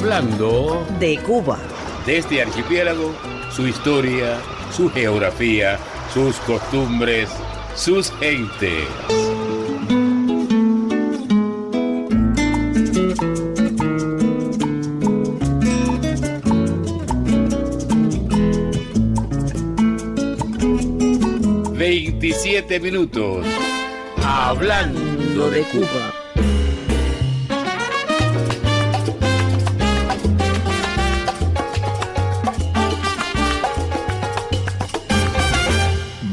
Hablando de Cuba. De este archipiélago, su historia, su geografía, sus costumbres, sus gentes. Minutos hablando de Cuba.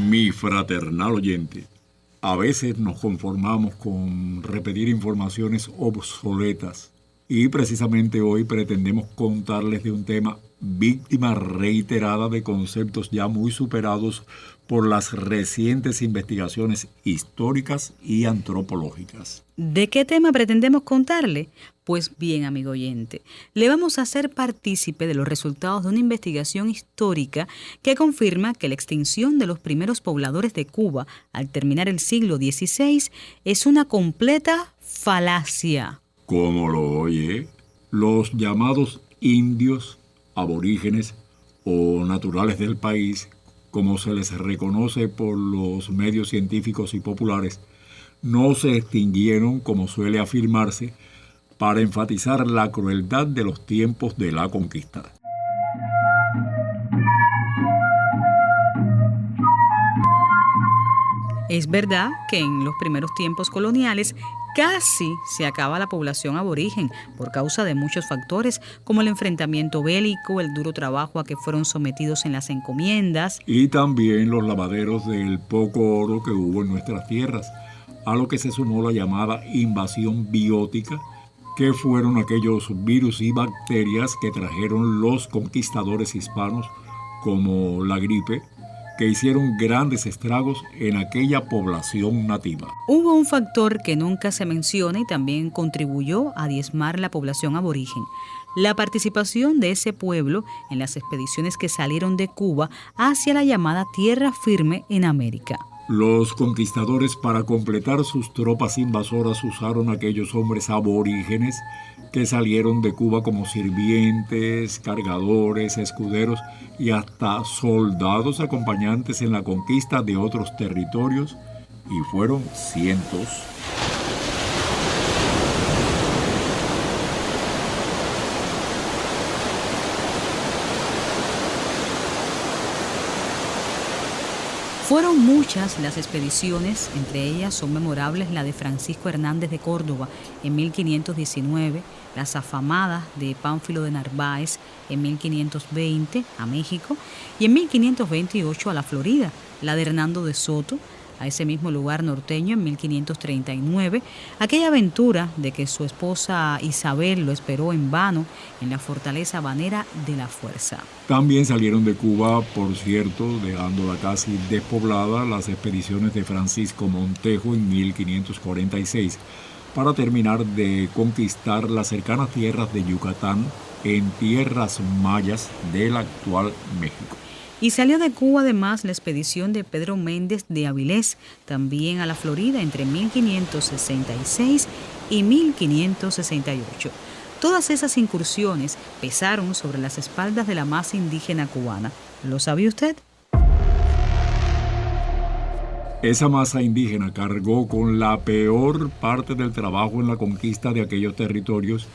Mi fraternal oyente, a veces nos conformamos con repetir informaciones obsoletas y precisamente hoy pretendemos contarles de un tema víctima reiterada de conceptos ya muy superados por las recientes investigaciones históricas y antropológicas. ¿De qué tema pretendemos contarle? Pues bien, amigo oyente, le vamos a hacer partícipe de los resultados de una investigación histórica que confirma que la extinción de los primeros pobladores de Cuba al terminar el siglo XVI es una completa falacia. ¿Cómo lo oye? Los llamados indios, aborígenes o naturales del país, como se les reconoce por los medios científicos y populares, no se extinguieron, como suele afirmarse, para enfatizar la crueldad de los tiempos de la conquista. Es verdad que en los primeros tiempos coloniales casi se acaba la población aborigen por causa de muchos factores como el enfrentamiento bélico, el duro trabajo a que fueron sometidos en las encomiendas y también los lavaderos del poco oro que hubo en nuestras tierras, a lo que se sumó la llamada invasión biótica, que fueron aquellos virus y bacterias que trajeron los conquistadores hispanos, como la gripe, que hicieron grandes estragos en aquella población nativa. Hubo un factor que nunca se menciona y también contribuyó a diezmar la población aborigen: la participación de ese pueblo en las expediciones que salieron de Cuba hacia la llamada Tierra Firme en América. Los conquistadores, para completar sus tropas invasoras, usaron a aquellos hombres aborígenes que salieron de Cuba como sirvientes, cargadores, escuderos y hasta soldados acompañantes en la conquista de otros territorios, y fueron cientos. Fueron muchas las expediciones, entre ellas son memorables la de Francisco Hernández de Córdoba en 1519, las afamadas de Pánfilo de Narváez en 1520 a México y en 1528 a la Florida, la de Hernando de Soto a ese mismo lugar norteño en 1539, aquella aventura de que su esposa Isabel lo esperó en vano en la fortaleza habanera de La Fuerza. También salieron de Cuba, por cierto, dejándola casi despoblada, las expediciones de Francisco Montejo en 1546, para terminar de conquistar las cercanas tierras de Yucatán en tierras mayas del actual México. Y salió de Cuba además la expedición de Pedro Méndez de Avilés, también a la Florida entre 1566 y 1568. Todas esas incursiones pesaron sobre las espaldas de la masa indígena cubana. ¿Lo sabía usted? Esa masa indígena cargó con la peor parte del trabajo en la conquista de aquellos territorios,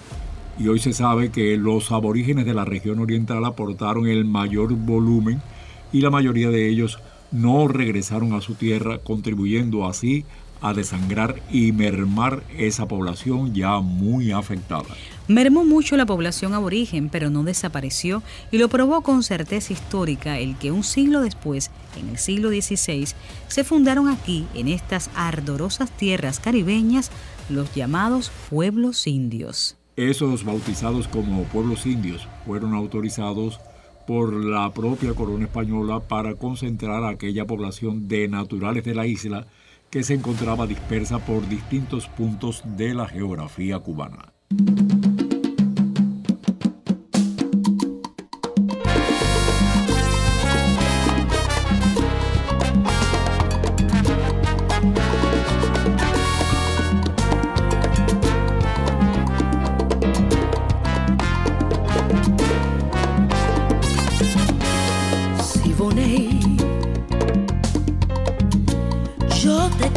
y hoy se sabe que los aborígenes de la región oriental aportaron el mayor volumen y la mayoría de ellos no regresaron a su tierra, contribuyendo así a desangrar y mermar esa población ya muy afectada. Mermó mucho la población aborigen, pero no desapareció, y lo probó con certeza histórica el que un siglo después, en el siglo XVI, se fundaron aquí, en estas ardorosas tierras caribeñas, los llamados pueblos indios. Esos bautizados como pueblos indios fueron autorizados por la propia corona española para concentrar a aquella población de naturales de la isla que se encontraba dispersa por distintos puntos de la geografía cubana.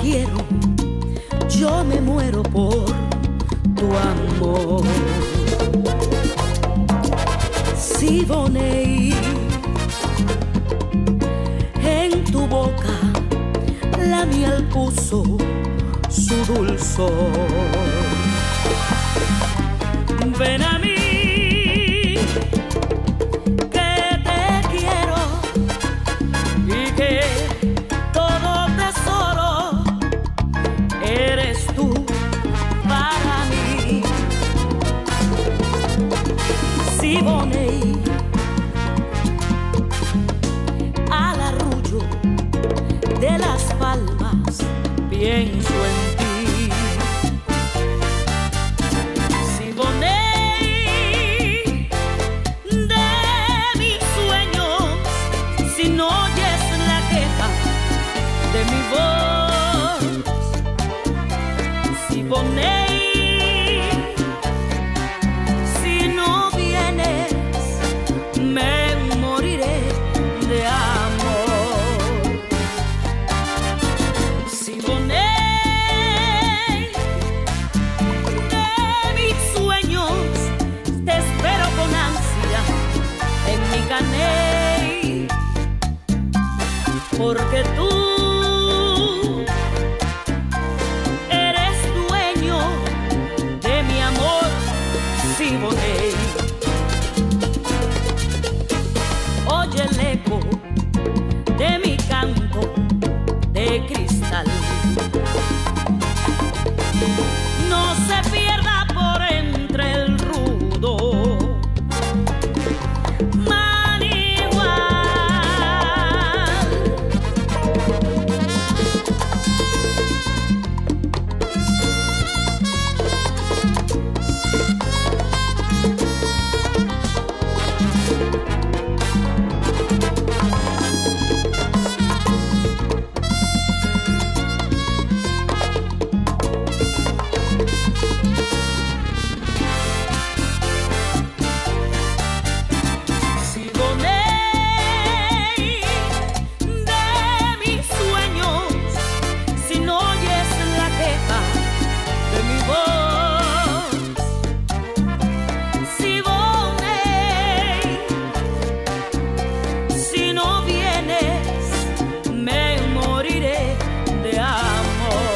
quiero, yo me muero por tu amor. Siboney, en tu boca la miel puso su dulzor. Ven a mí, que te quiero y que todo tesoro eres tú para mí. Siboney, al arrullo de las palmas pienso en ti. Siboney, de mis sueños, si no oyes la queja de mi voz. Siboney, si no vienes, me moriré de amor. Siboney, de mis sueños, te espero con ansia en mi caney, porque tú eres dueño de mi amor. Siboney, oye el eco de mi canto de cristal, no se pierda por entre el rudo manigual. Siboney, de mis sueños, si no oyes la queja de mi voz. Siboney, si no vienes, me moriré de amor.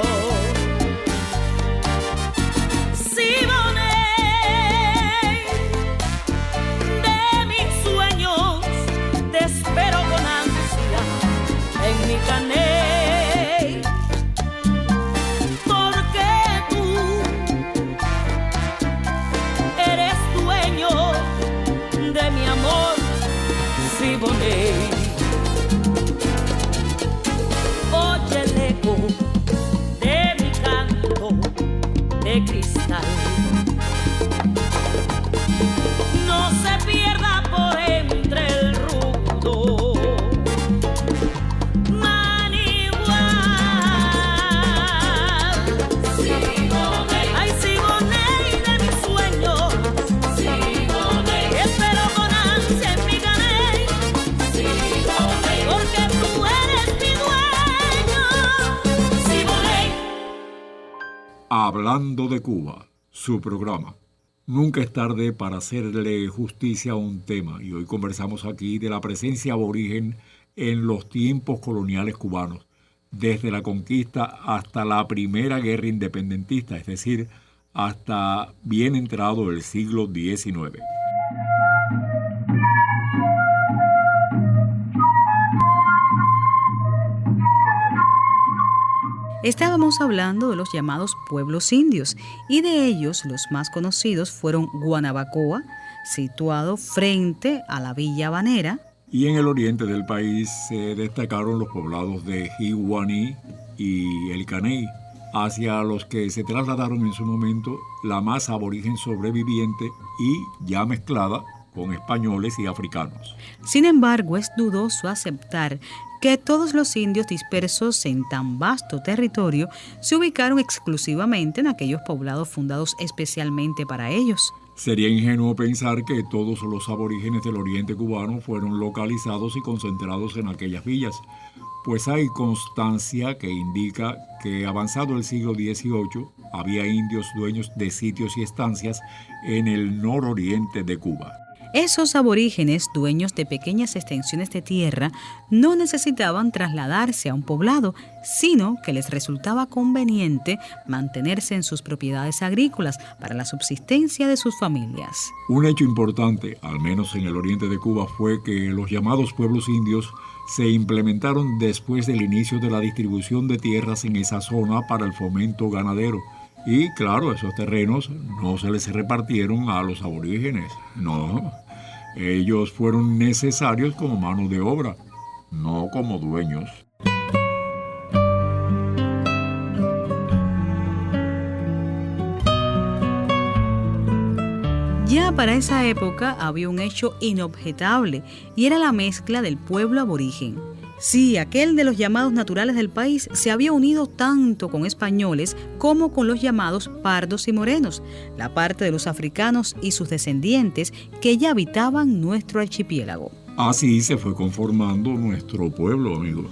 Siboney, de mis sueños, te espero con ansia en mi caney, porque tú eres dueño de mi amor. Siboney, oye el eco de mi canto de cristal, no se pierda por entre el rudo manigual. Siboney, ay Siboney, de mis sueños, Siboney, espero con ansia en mi caney, Siboney, porque tú eres mi dueño. Siboney. Hablando de Cuba, su programa. Nunca es tarde para hacerle justicia a un tema, y hoy conversamos aquí de la presencia aborigen en los tiempos coloniales cubanos, desde la conquista hasta la primera guerra independentista, es decir, hasta bien entrado el siglo XIX. Estábamos hablando de los llamados pueblos indios y de ellos los más conocidos fueron Guanabacoa, situado frente a la Villa Habanera. Y en el oriente del país se destacaron los poblados de Jiguaní y El Caney, hacia los que se trasladaron en su momento la masa aborigen sobreviviente y ya mezclada con españoles y africanos. Sin embargo, es dudoso aceptar que todos los indios dispersos en tan vasto territorio se ubicaron exclusivamente en aquellos poblados fundados especialmente para ellos. Sería ingenuo pensar que todos los aborígenes del oriente cubano fueron localizados y concentrados en aquellas villas, pues hay constancia que indica que avanzado el siglo XVIII había indios dueños de sitios y estancias en el nororiente de Cuba. Esos aborígenes, dueños de pequeñas extensiones de tierra, no necesitaban trasladarse a un poblado, sino que les resultaba conveniente mantenerse en sus propiedades agrícolas para la subsistencia de sus familias. Un hecho importante, al menos en el oriente de Cuba, fue que los llamados pueblos indios se implementaron después del inicio de la distribución de tierras en esa zona para el fomento ganadero. Y claro, esos terrenos no se les repartieron a los aborígenes, no. Ellos fueron necesarios como mano de obra, no como dueños. Ya para esa época había un hecho inobjetable y era la mezcla del pueblo aborigen. Sí, aquel de los llamados naturales del país se había unido tanto con españoles como con los llamados pardos y morenos, la parte de los africanos y sus descendientes que ya habitaban nuestro archipiélago. Así se fue conformando nuestro pueblo, amigos.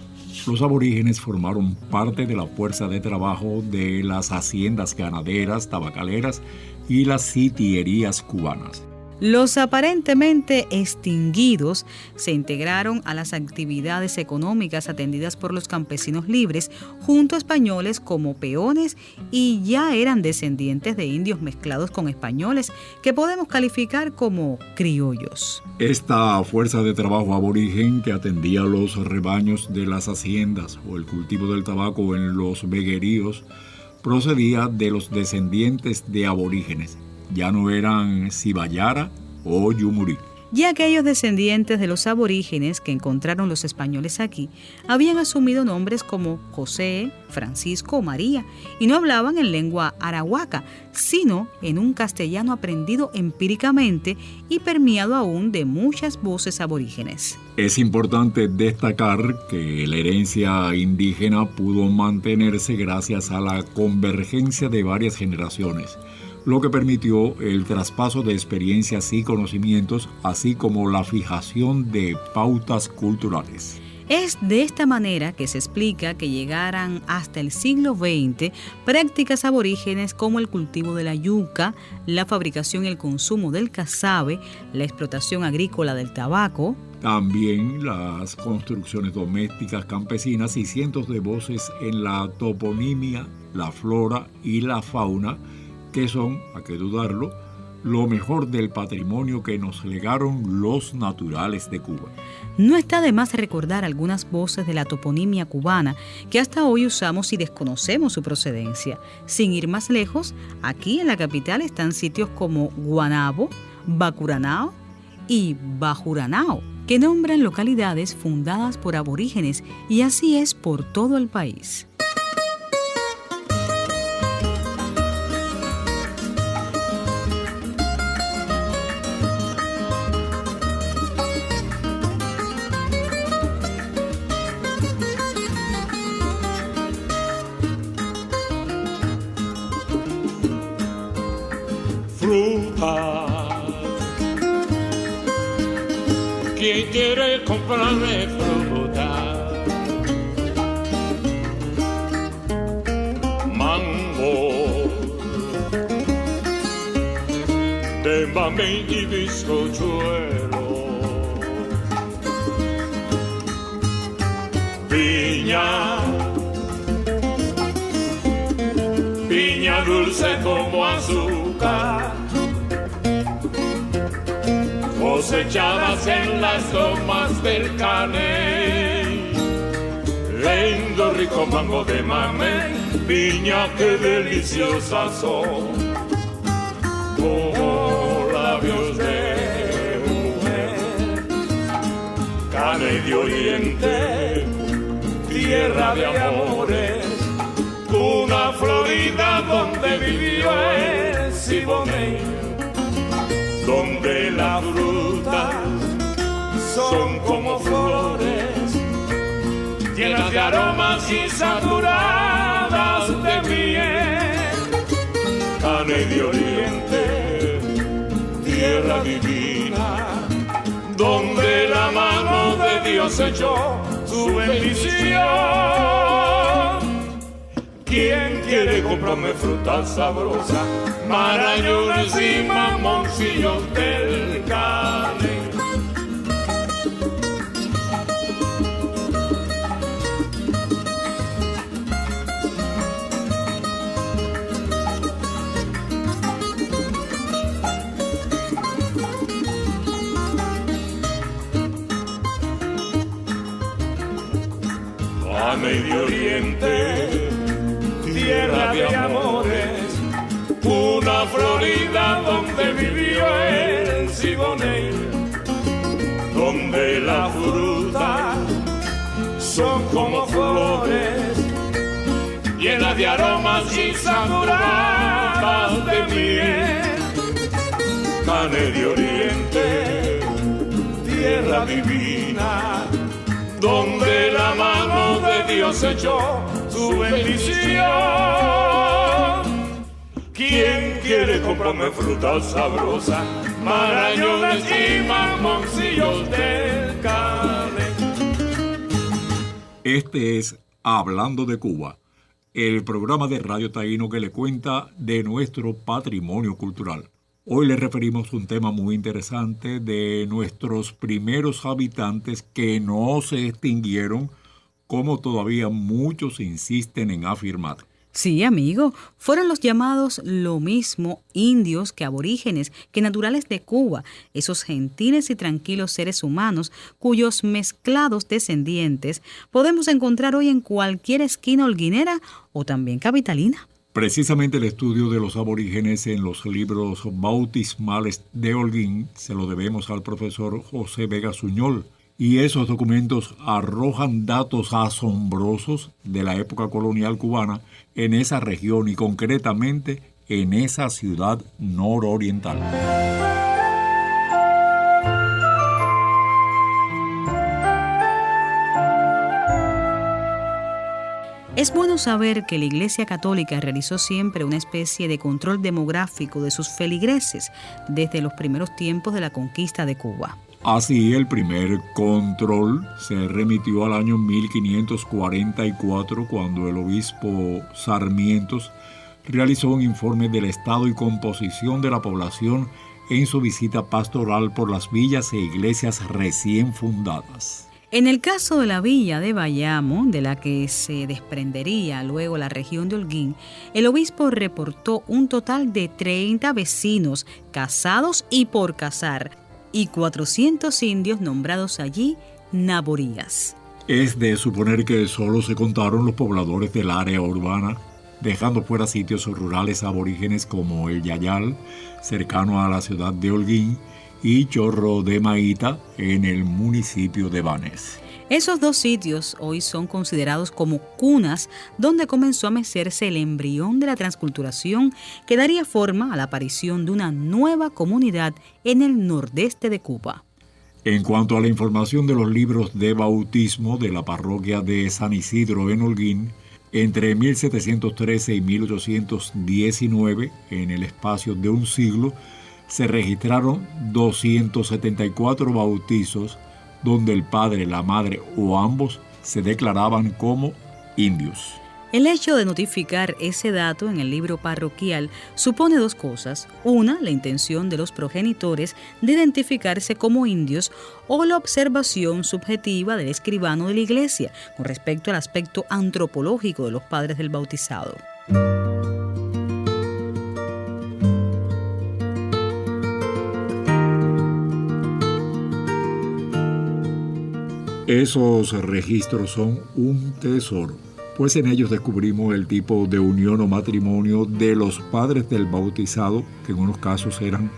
Los aborígenes formaron parte de la fuerza de trabajo de las haciendas ganaderas, tabacaleras y las sitierías cubanas. Los aparentemente extinguidos se integraron a las actividades económicas atendidas por los campesinos libres junto a españoles como peones y ya eran descendientes de indios mezclados con españoles que podemos calificar como criollos. Esta fuerza de trabajo aborigen que atendía los rebaños de las haciendas o el cultivo del tabaco en los vegueríos procedía de los descendientes de aborígenes. Ya no eran Cibayara o Yumurí. Ya aquellos descendientes de los aborígenes que encontraron los españoles aquí habían asumido nombres como José, Francisco o María y no hablaban en lengua arahuaca, sino en un castellano aprendido empíricamente y permeado aún de muchas voces aborígenes. Es importante destacar que la herencia indígena pudo mantenerse gracias a la convergencia de varias generaciones, lo que permitió el traspaso de experiencias y conocimientos, así como la fijación de pautas culturales. Es de esta manera que se explica que llegaran hasta el siglo XX prácticas aborígenes como el cultivo de la yuca, la fabricación y el consumo del casabe, la explotación agrícola del tabaco, también las construcciones domésticas campesinas y cientos de voces en la toponimia, la flora y la fauna, que son, a qué dudarlo, lo mejor del patrimonio que nos legaron los naturales de Cuba. No está de más recordar algunas voces de la toponimia cubana que hasta hoy usamos y desconocemos su procedencia. Sin ir más lejos, aquí en la capital están sitios como Guanabo, Bacuranao y Bajuranao, que nombran localidades fundadas por aborígenes, y así es por todo el país. ¿Quién quiere comprarme fruta? Mango de mamey y bizcochuelo, piña dulce como azúcar, cosechadas en las lomas del Caney. Lindo rico mango de mamey, piña que deliciosas son, como labios de mujer. Caney de Oriente, tierra de amores, una Florida donde vivió el Siboney, donde las frutas son como flores, llenas de aromas y saturadas de miel. Caney de Oriente, tierra divina, donde la mano de Dios Dios echó su bendición. ¿Quién quiere comprarme fruta sabrosa, marañones y mamoncillos del Caney? A Medio Oriente, tierra de amores, una Florida donde vivió el Siboney, donde las frutas son como flores, llenas de aromas y saturadas de miel. Caney de Oriente, tierra divina, donde la mano de Dios echó su bendición. ¿Quién quiere comprarme fruta sabrosa, marañones y mamoncillos del Caney? Este es Hablando de Cuba, el programa de Radio Taíno que le cuenta de nuestro patrimonio cultural. Hoy le referimos un tema muy interesante de nuestros primeros habitantes que no se extinguieron, como todavía muchos insisten en afirmar. Sí, amigo, fueron los llamados lo mismo indios que aborígenes, que naturales de Cuba, esos gentiles y tranquilos seres humanos cuyos mezclados descendientes podemos encontrar hoy en cualquier esquina holguinera o también capitalina. Precisamente el estudio de los aborígenes en los libros bautismales de Holguín se lo debemos al profesor José Vega Suñol, y esos documentos arrojan datos asombrosos de la época colonial cubana en esa región y concretamente en esa ciudad nororiental. Es bueno saber que la Iglesia Católica realizó siempre una especie de control demográfico de sus feligreses desde los primeros tiempos de la conquista de Cuba. Así, el primer control se remitió al año 1544, cuando el obispo Sarmientos realizó un informe del estado y composición de la población en su visita pastoral por las villas e iglesias recién fundadas. En el caso de la villa de Bayamo, de la que se desprendería luego la región de Holguín, el obispo reportó un total de 30 vecinos casados y por casar, y 400 indios nombrados allí naborías. Es de suponer que solo se contaron los pobladores del área urbana, dejando fuera sitios rurales aborígenes como el Yayal, cercano a la ciudad de Holguín, y Chorro de Maíta, en el municipio de Banes. Esos dos sitios hoy son considerados como cunas donde comenzó a mecerse el embrión de la transculturación que daría forma a la aparición de una nueva comunidad en el nordeste de Cuba. En cuanto a la información de los libros de bautismo de la parroquia de San Isidro en Holguín, entre 1713 y 1819, en el espacio de un siglo, se registraron 274 bautizos donde el padre, la madre o ambos se declaraban como indios. El hecho de notificar ese dato en el libro parroquial supone dos cosas. Una, la intención de los progenitores de identificarse como indios, o la observación subjetiva del escribano de la iglesia con respecto al aspecto antropológico de los padres del bautizado. Esos registros son un tesoro, pues en ellos descubrimos el tipo de unión o matrimonio de los padres del bautizado, que en unos casos eran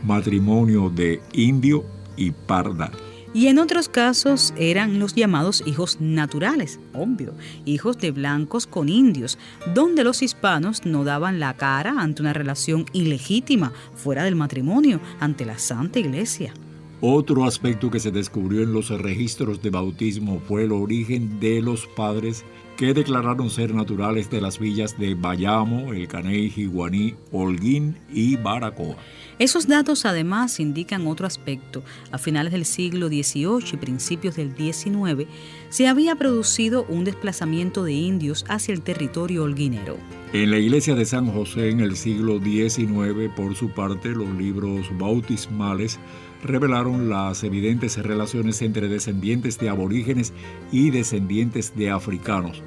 matrimonio de indio y parda. Y en otros casos eran los llamados hijos naturales, obvio, hijos de blancos con indios, donde los hispanos no daban la cara ante una relación ilegítima fuera del matrimonio, ante la Santa Iglesia. Otro aspecto que se descubrió en los registros de bautismo fue el origen de los padres que declararon ser naturales de las villas de Bayamo, El Caney, Jiguaní, Holguín y Baracoa. Esos datos además indican otro aspecto. A finales del siglo XVIII y principios del XIX se había producido un desplazamiento de indios hacia el territorio holguinero. En la iglesia de San José en el siglo XIX, por su parte, los libros bautismales revelaron las evidentes relaciones entre descendientes de aborígenes y descendientes de africanos,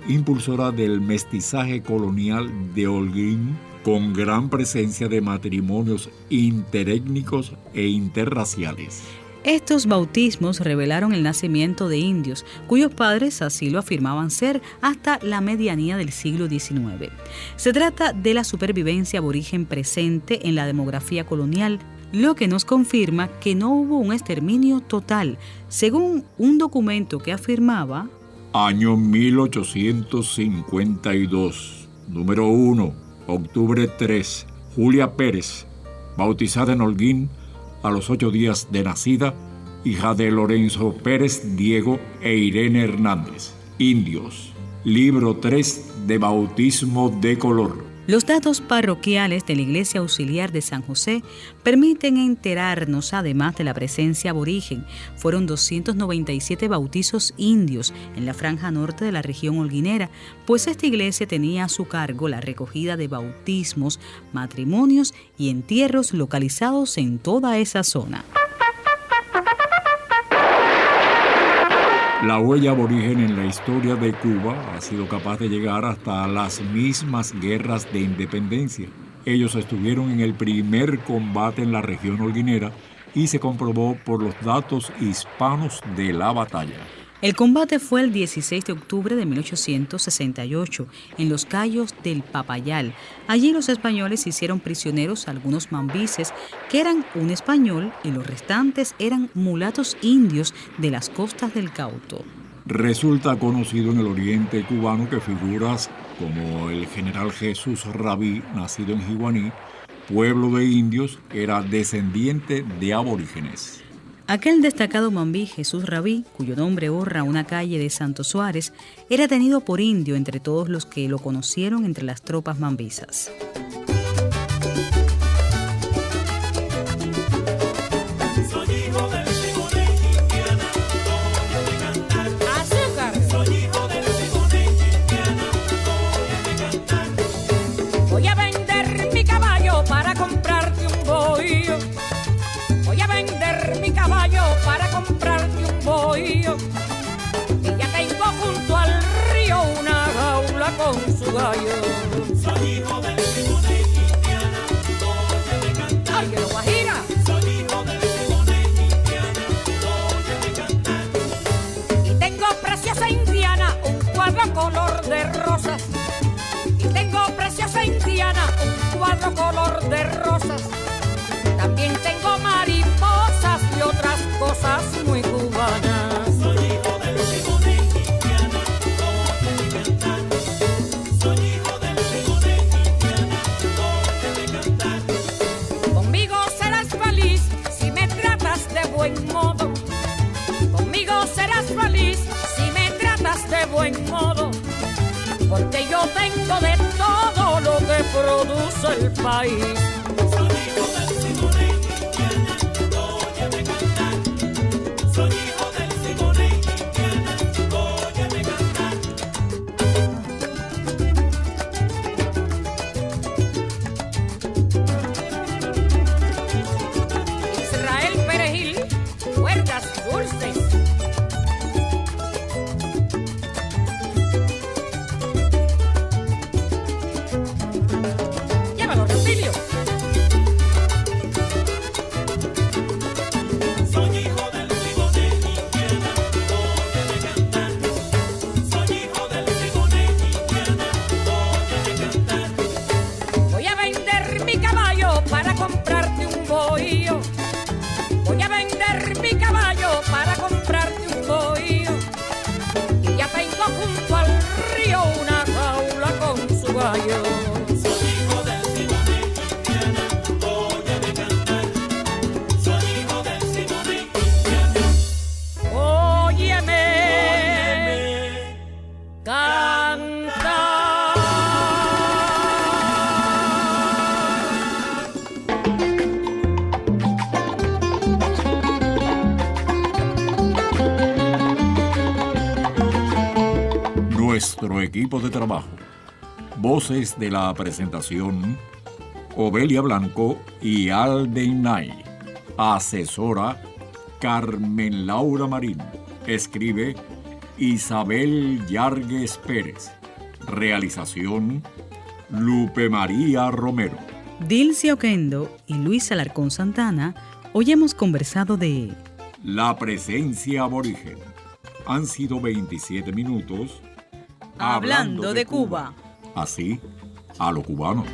impulsora del mestizaje colonial de Holguín, con gran presencia de matrimonios interétnicos e interraciales. Estos bautismos revelaron el nacimiento de indios, cuyos padres así lo afirmaban ser hasta la medianía del siglo XIX. Se trata de la supervivencia aborigen presente en la demografía colonial, lo que nos confirma que no hubo un exterminio total, según un documento que afirmaba: Año 1852, número 1, octubre 3, Julia Pérez, bautizada en Holguín a los 8 días de nacida, hija de Lorenzo Pérez Diego e Irene Hernández, indios. Libro 3 de bautismo de color. Los datos parroquiales de la Iglesia Auxiliar de San José permiten enterarnos, además de la presencia aborigen, fueron 297 bautizos indios en la franja norte de la región holguinera, pues esta iglesia tenía a su cargo la recogida de bautismos, matrimonios y entierros localizados en toda esa zona. La huella aborigen en la historia de Cuba ha sido capaz de llegar hasta las mismas guerras de independencia. Ellos estuvieron en el primer combate en la región holguinera y se comprobó por los datos hispanos de la batalla. El combate fue el 16 de octubre de 1868 en los Cayos del Papayal. Allí los españoles hicieron prisioneros a algunos mambises, que eran un español, y los restantes eran mulatos indios de las costas del Cauto. Resulta conocido en el oriente cubano que figuras como el general Jesús Rabí, nacido en Jiguaní, pueblo de indios, era descendiente de aborígenes. Aquel destacado mambí, Jesús Rabí, cuyo nombre honra una calle de Santo Suárez, era tenido por indio entre todos los que lo conocieron entre las tropas mambisas. Voy a vender mi caballo para comprarte un bohío. Voy a vender mi caballo para comprarte un bohío. Y ya tengo junto al río una jaula con su gallo. Soy hijo del Simoné Indiana, óyeme cantar. Oye, Guajira. Soy hijo del Simoné Indiana, óyeme cantar. Y tengo preciosa indiana, un cuadro color de rosas. Y tengo preciosa indiana, un cuadro color de rosas. También tengo mariposas y otras cosas muy cubanas. Soy hijo del Simoné Indiana, óyeme cantar. Soy hijo del Simoné Indiana, óyeme cantar. Conmigo serás feliz si me tratas de buen modo. Conmigo serás feliz si me tratas de buen modo. Porque yo tengo de todo lo que produce el país. Soy hijo del Simoné Indiana, óyeme cantar. Soy hijo del Simoné Indiana, óyeme cantar. Israel Perejil, cuerdas dulces. Llévalo, Rutilio. Soy hijo del Simoné Indiana, óyeme cantar. Soy hijo del Simoné Indiana, óyeme cantar. Voy a vender mi caballo para comprarte un bohío. Voy a vender mi caballo para comprarte un bohío. Y ya tengo junto al río una jaula con su gallo. Soy hijo del Simoné Indiana, óyeme cantar. Soy hijo del Simoné nuestro equipo de trabajo. Voces de la presentación: Obelia Blanco y Alden Nay. Asesora: Carmen Laura Marín. Escribe: Isabel Yargues Pérez. Realización: Lupe María Romero. Dilcia Oquendo y Luis Alarcón Santana hoy hemos conversado de La presencia aborigen. Han sido 27 minutos Hablando de Cuba. Así, a lo cubano.